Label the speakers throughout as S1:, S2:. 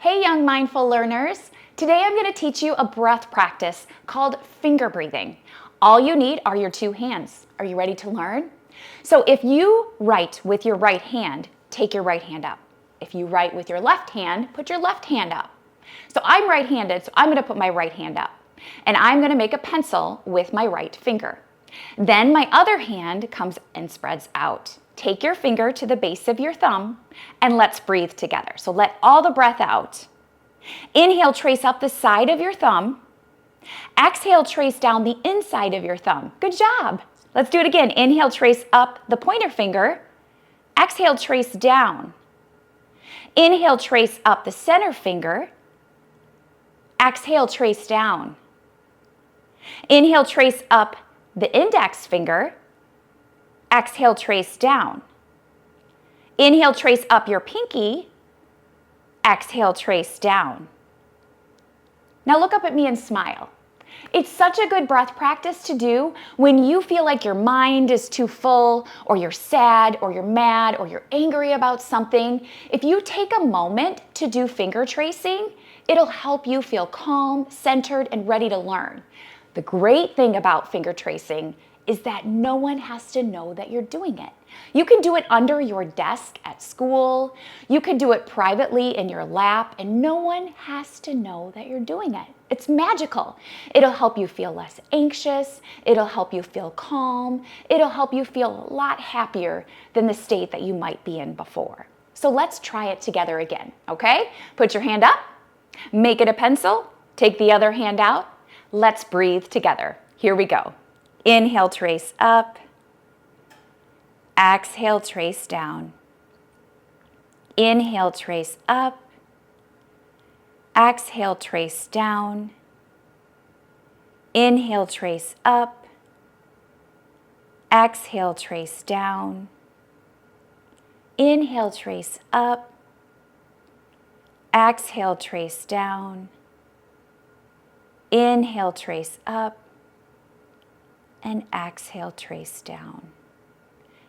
S1: Hey young mindful learners! Today I'm going to teach you a breath practice called finger breathing. All you need are your two hands. Are you ready to learn? So if you write with your right hand, take your right hand up. If you write with your left hand, put your left hand up. So I'm right-handed, so I'm going to put my right hand up. And I'm going to make a pencil with my right finger. Then my other hand comes and spreads out. Take your finger to the base of your thumb and let's breathe together. So let all the breath out. Inhale, trace up the side of your thumb. Exhale, trace down the inside of your thumb. Good job. Let's do it again. Inhale, trace up the pointer finger. Exhale, trace down. Inhale, trace up the center finger. Exhale, trace down. Inhale, trace up the index finger. Exhale, trace down. Inhale, trace up your pinky. Exhale, trace down. Now look up at me and smile. It's such a good breath practice to do when you feel like your mind is too full, or you're sad, or you're mad, or you're angry about something. If you take a moment to do finger tracing, it'll help you feel calm, centered, and ready to learn. The great thing about finger tracing is that no one has to know that you're doing it. You can do it under your desk at school. You can do it privately in your lap, and no one has to know that you're doing it. It's magical. It'll help you feel less anxious. It'll help you feel calm. It'll help you feel a lot happier than the state that you might be in before. So let's try it together again, okay? Put your hand up, make it a pencil, take the other hand out. Let's breathe together. Here we go. Inhale, trace up. Exhale, trace down. Inhale, trace up. Exhale, trace down. Inhale, trace up. Exhale, trace down. Inhale, trace up. Exhale, trace down. Inhale, trace up. And exhale, trace down.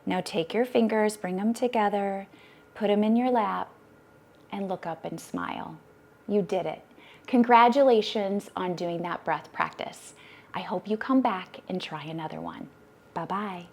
S1: Now take your fingers, bring them together, put them in your lap, and look up and smile. You did it. Congratulations on doing that breath practice. I hope you come back and try another one. Bye-bye.